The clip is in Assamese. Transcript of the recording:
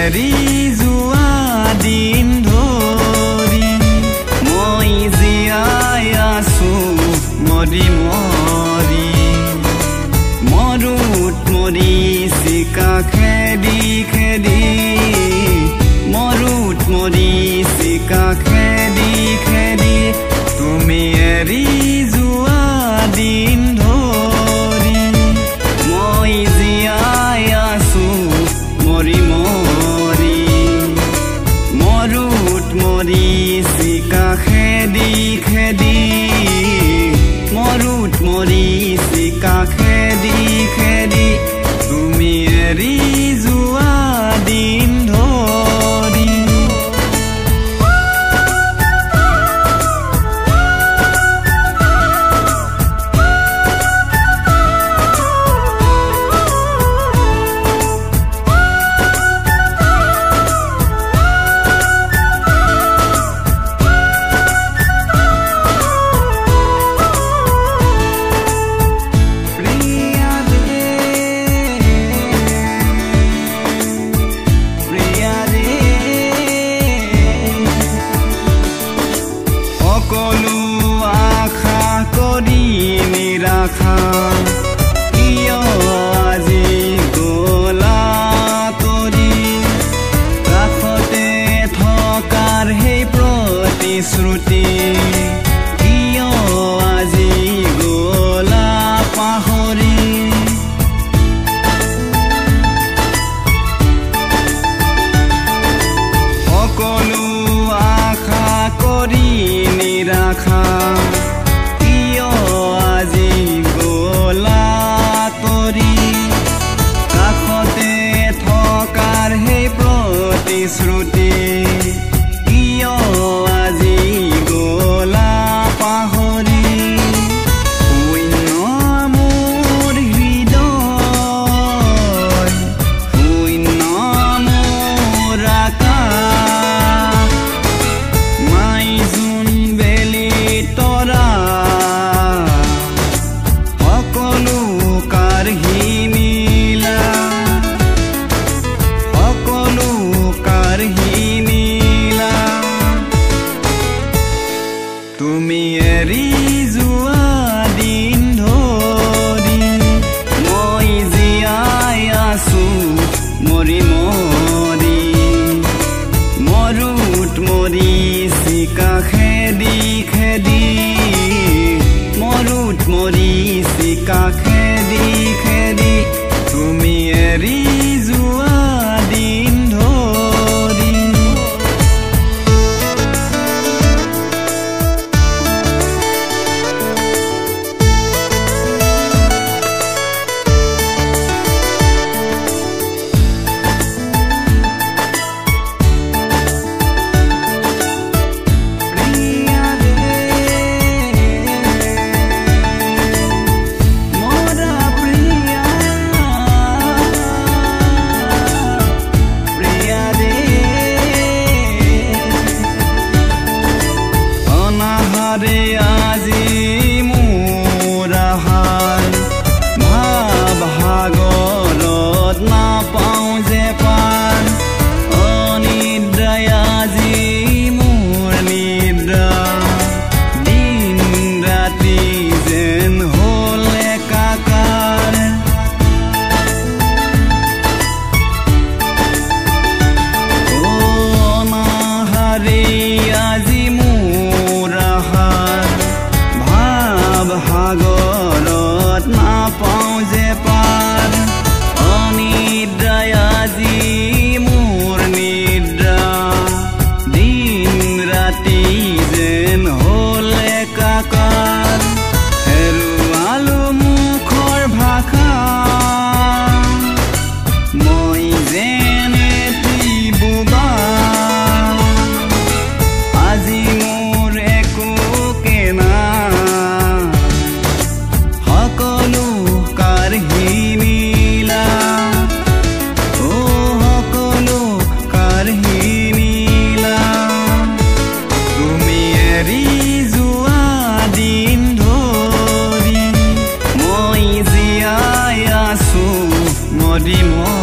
এৰি যোৱা দিন ধৰি মই জীয়াই আছো মৰি মৰি মৰুত মৰিচিকা খেদি খেদি মৰুত মৰিচিকা খেদি খেদি তুমি এৰি যোৱা দিন ধৰি মই জীয়াই আছো মৰি মৰি মৰুত মৰিচিকা খেদি খেদি মৰুত মৰিচিকা খেদি খেদি তুমি এৰি যোৱা দিন ধৰি কিয় আজি গলা তৰি কাষতে থকাৰ সেই প্ৰতিশ্ৰুতি কিয় আজি গলা পাহৰি সকলো আশা কৰি নিৰাশা শ্ৰুতি কিয় আজি গলা পাহৰি শূন্য মোৰ হৃদয় শূন্য মোৰ আকাশ মাই জোন বেলি তৰা সকলো কাঢ়ি তুমি এৰি যোৱা দিন ধৰি মই জীয়াই আছো মৰি মৰি মৰুত মৰিচিকা খেদি খেদি মৰুত মৰিচিকা খেদি খেদি তুমি এৰি যোৱা দিন ধৰি আজি মোৰ আহাৰ ভাৱ সাগৰত নাপাওঁ যে পাৰ অনিদ্ৰাই আজি মোৰ নিদ্ৰা দিন ৰাতি যেন হ'ল একাকাৰ অনাহাৰে আজি সাগৰত নাপাওঁ যে পাৰ অনিদ্ৰাই আজি মোৰ নিদ্ৰা দিন ৰাতি যেন হ'ল একাকাৰ হেৰুৱালো মুখৰ ভাষা মই যেনে বোবা আজি মোৰ একো কেনা Dimos